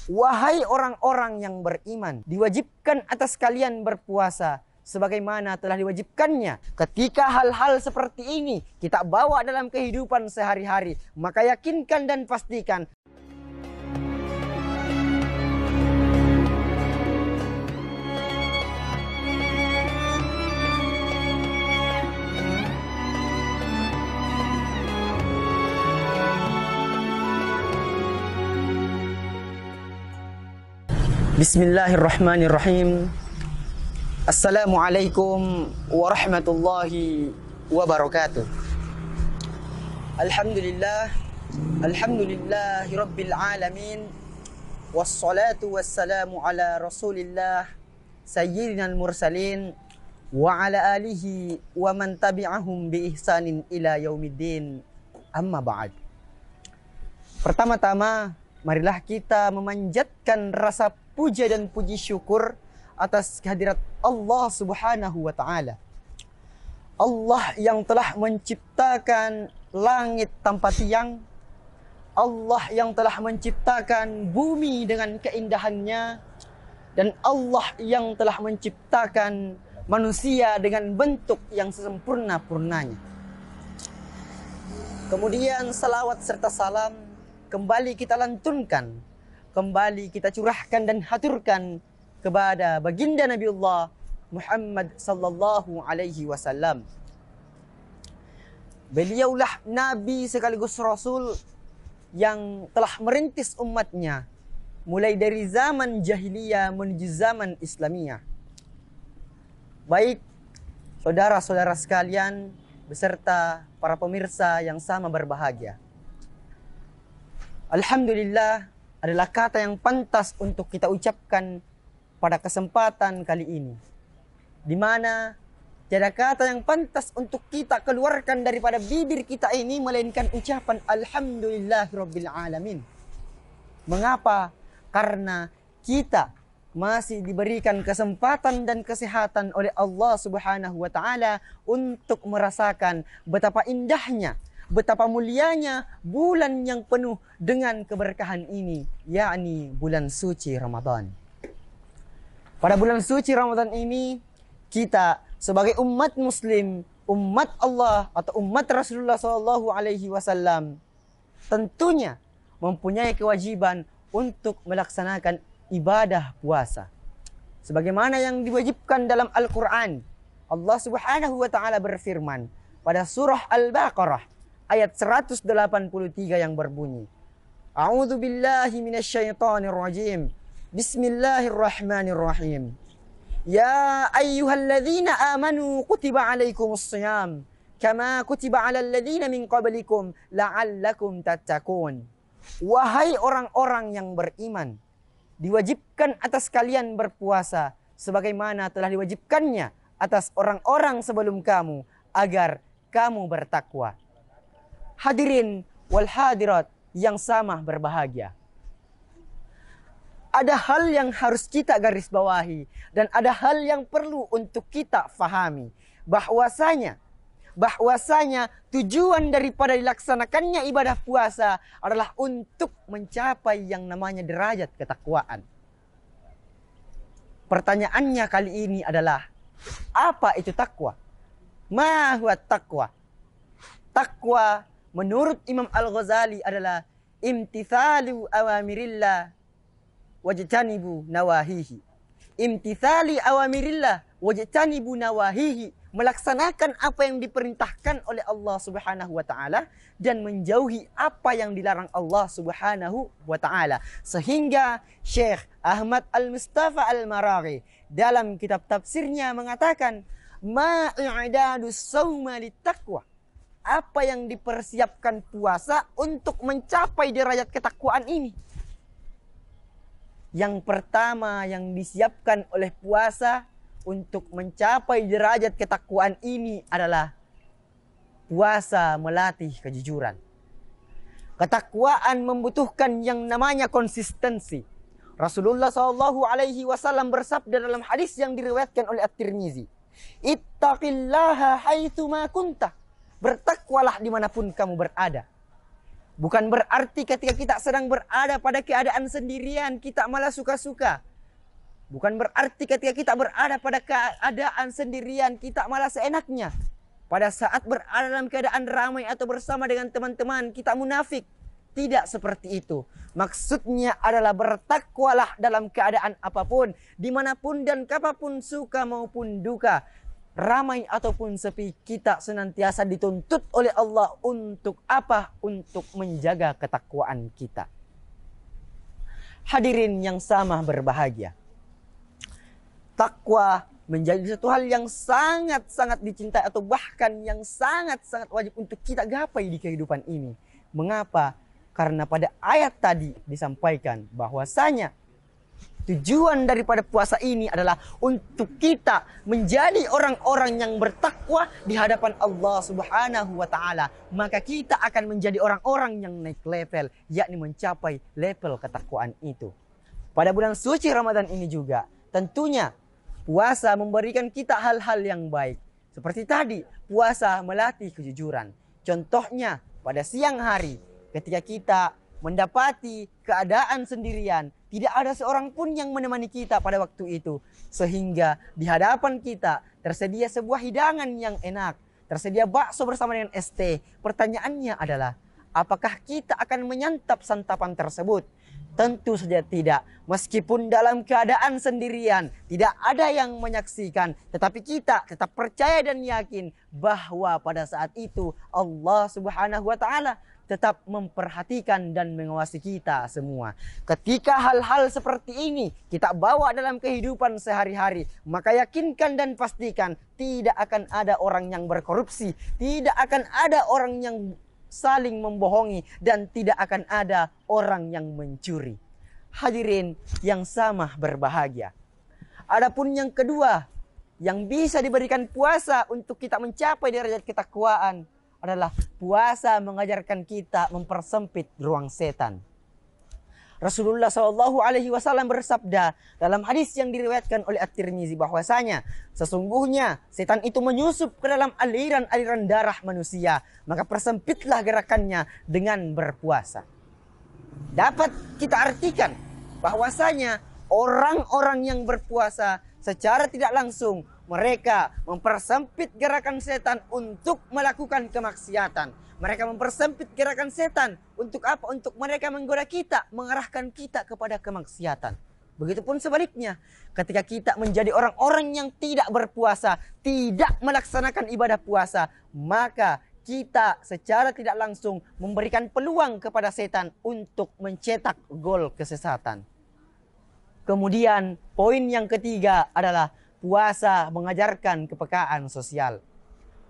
Wahai orang-orang yang beriman, diwajibkan atas kalian berpuasa sebagaimana telah diwajibkannya. Ketika hal-hal seperti ini kita bawa dalam kehidupan sehari-hari, maka yakinkan dan pastikan Bismillahirrahmanirrahim. Assalamualaikum warahmatullahi wabarakatuh. Alhamdulillahi rabbil alamin. Wassalatu wassalamu ala rasulillah sayyidinal mursalin wa ala alihi wa man tabi'ahum bi ihsanin ila yaumiddin. Amma ba'd. Pertama-tama, marilah kita memanjatkan rasa puja dan puji syukur atas kehadirat Allah Subhanahu wa Ta'ala. Allah yang telah menciptakan langit tanpa tiang, Allah yang telah menciptakan bumi dengan keindahannya, dan Allah yang telah menciptakan manusia dengan bentuk yang sesempurna-purnanya. Kemudian salawat serta salam kembali kita lantunkan, kembali kita curahkan dan haturkan kepada baginda Nabiullah Muhammad sallallahu alaihi wasallam. Beliaulah nabi sekaligus rasul yang telah merintis umatnya mulai dari zaman jahiliyah menuju zaman Islamiyah. Baik saudara-saudara sekalian beserta para pemirsa yang sama berbahagia, alhamdulillah adalah kata yang pantas untuk kita ucapkan pada kesempatan kali ini, di mana tiada kata yang pantas untuk kita keluarkan daripada bibir kita ini melainkan ucapan alhamdulillahirabbil alamin. Mengapa? Karena kita masih diberikan kesempatan dan kesehatan oleh Allah Subhanahu wa Ta'ala untuk merasakan betapa indahnya, betapa mulianya bulan yang penuh dengan keberkahan ini, yakni bulan suci Ramadan. Pada bulan suci Ramadan ini, kita sebagai umat muslim, umat Allah atau umat Rasulullah SAW tentunya mempunyai kewajiban untuk melaksanakan ibadah puasa. Sebagaimana yang diwajibkan dalam Al-Quran, Allah Subhanahu wa Ta'ala berfirman pada surah Al-Baqarah ayat 183 yang berbunyi, A'udzu billahi minasyaitonir rajim. Bismillahirrahmanirrahim. Ya ayyuhalladzina amanu kutiba alaikumus shiyam kama kutiba alal ladzina min qablikum la'allakum tattaqun. Wahai orang-orang yang beriman, diwajibkan atas kalian berpuasa sebagaimana telah diwajibkannya atas orang-orang sebelum kamu agar kamu bertakwa. Hadirin wal hadirat yang sama berbahagia, ada hal yang harus kita garis bawahi dan ada hal yang perlu untuk kita fahami, bahwasanya tujuan daripada dilaksanakannya ibadah puasa adalah untuk mencapai yang namanya derajat ketakwaan. Pertanyaannya kali ini adalah, apa itu takwa? Ma huwa takwa? Takwa menurut Imam Al-Ghazali adalah imtithalu awamirillah wajtanibu nawahihi. Imtithali awamirillah wajtanibu nawahihi, melaksanakan apa yang diperintahkan oleh Allah Subhanahu wa Ta'ala dan menjauhi apa yang dilarang Allah Subhanahu wa Ta'ala. Sehingga Syekh Ahmad Al-Mustafa Al-Maraghi dalam kitab tafsirnya mengatakan, ma'i'dadus sawma littaqwa, apa yang dipersiapkan puasa untuk mencapai derajat ketakwaan ini. Yang pertama yang disiapkan oleh puasa untuk mencapai derajat ketakwaan ini adalah puasa melatih kejujuran. Ketakwaan membutuhkan yang namanya konsistensi. Rasulullah SAW bersabda dalam hadis yang diriwayatkan oleh At-Tirmizi, Ittaqillaha haitsu ma kunta. Bertakwalah dimanapun kamu berada. Bukan berarti ketika kita sedang berada pada keadaan sendirian, kita malah suka-suka. Bukan berarti ketika kita berada pada keadaan sendirian, kita malah seenaknya. Pada saat berada dalam keadaan ramai atau bersama dengan teman-teman, kita munafik. Tidak seperti itu. Maksudnya adalah bertakwalah dalam keadaan apapun, dimanapun dan kapanpun, suka maupun duka. Ramai ataupun sepi, kita senantiasa dituntut oleh Allah untuk apa? Untuk menjaga ketakwaan kita. Hadirin yang sama berbahagia. Takwa menjadi satu hal yang sangat-sangat dicintai atau bahkan yang sangat-sangat wajib untuk kita gapai di kehidupan ini. Mengapa? Karena pada ayat tadi disampaikan bahwasanya tujuan daripada puasa ini adalah untuk kita menjadi orang-orang yang bertakwa di hadapan Allah Subhanahu wa taala. Maka kita akan menjadi orang-orang yang naik level, yakni mencapai level ketakwaan itu. Pada bulan suci Ramadan ini juga, tentunya puasa memberikan kita hal-hal yang baik. Seperti tadi, puasa melatih kejujuran. Contohnya, pada siang hari ketika kita mendapati keadaan sendirian, tidak ada seorang pun yang menemani kita pada waktu itu. Sehingga di hadapan kita tersedia sebuah hidangan yang enak. Tersedia bakso bersama dengan es teh. Pertanyaannya adalah, apakah kita akan menyantap santapan tersebut? Tentu saja tidak. Meskipun dalam keadaan sendirian, tidak ada yang menyaksikan. Tetapi kita tetap percaya dan yakin bahwa pada saat itu Allah Subhanahu wa taala tetap memperhatikan dan mengawasi kita semua. Ketika hal-hal seperti ini kita bawa dalam kehidupan sehari-hari, maka yakinkan dan pastikan tidak akan ada orang yang berkorupsi, tidak akan ada orang yang saling membohongi, dan tidak akan ada orang yang mencuri. Hadirin yang sama berbahagia. Adapun yang kedua, yang bisa diberikan puasa untuk kita mencapai derajat ketakwaan adalah puasa mengajarkan kita mempersempit ruang setan. Rasulullah SAW bersabda dalam hadis yang diriwayatkan oleh At-Tirmizi bahwasanya sesungguhnya setan itu menyusup ke dalam aliran-aliran darah manusia, maka persempitlah gerakannya dengan berpuasa. Dapat kita artikan bahwasanya orang-orang yang berpuasa secara tidak langsung mereka mempersempit gerakan setan untuk melakukan kemaksiatan. Mereka mempersempit gerakan setan untuk apa? Untuk mereka menggoda kita, mengarahkan kita kepada kemaksiatan. Begitupun sebaliknya, ketika kita menjadi orang-orang yang tidak berpuasa, tidak melaksanakan ibadah puasa, maka kita secara tidak langsung memberikan peluang kepada setan untuk mencetak gol kesesatan. Kemudian poin yang ketiga adalah puasa mengajarkan kepekaan sosial.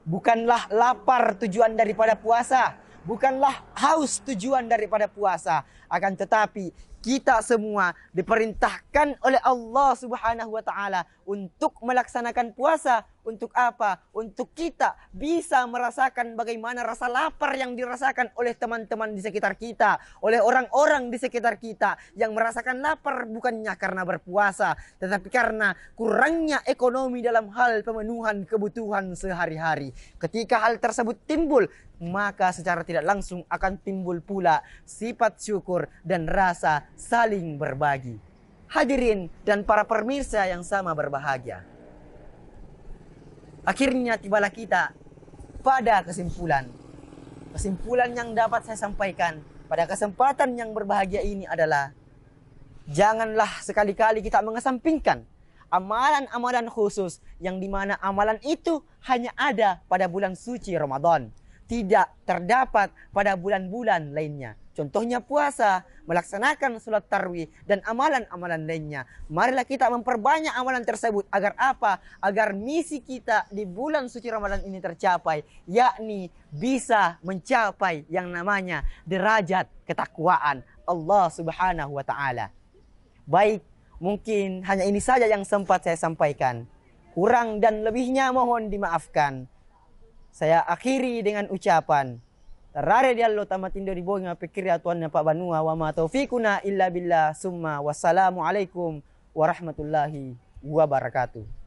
Bukanlah lapar tujuan daripada puasa, bukanlah haus tujuan daripada puasa, akan tetapi kita semua diperintahkan oleh Allah Subhanahu wa taala untuk melaksanakan puasa. Untuk apa? Untuk kita bisa merasakan bagaimana rasa lapar yang dirasakan oleh teman-teman di sekitar kita, oleh orang-orang di sekitar kita yang merasakan lapar bukannya karena berpuasa, tetapi karena kurangnya ekonomi dalam hal pemenuhan kebutuhan sehari-hari. Ketika hal tersebut timbul, maka secara tidak langsung akan timbul pula sifat syukur dan rasa saling berbagi. Hadirin dan para pemirsa yang sama berbahagia. Akhirnya tibalah kita pada kesimpulan. Kesimpulan yang dapat saya sampaikan pada kesempatan yang berbahagia ini adalah, janganlah sekali-kali kita mengesampingkan amalan-amalan khusus yang dimana amalan itu hanya ada pada bulan suci Ramadan, tidak terdapat pada bulan-bulan lainnya. Contohnya puasa, melaksanakan sholat tarawih, dan amalan-amalan lainnya. Marilah kita memperbanyak amalan tersebut. Agar apa? Agar misi kita di bulan suci Ramadan ini tercapai, yakni bisa mencapai yang namanya derajat ketakwaan Allah Subhanahu wa taala. Baik, mungkin hanya ini saja yang sempat saya sampaikan. Kurang dan lebihnya mohon dimaafkan. Saya akhiri dengan ucapan, Tarare di Allah tamatindo di boy nga pikir atuan na pabanua wa ma taufikuna illa billah summa wassalamu alaikum warahmatullahi wabarakatuh.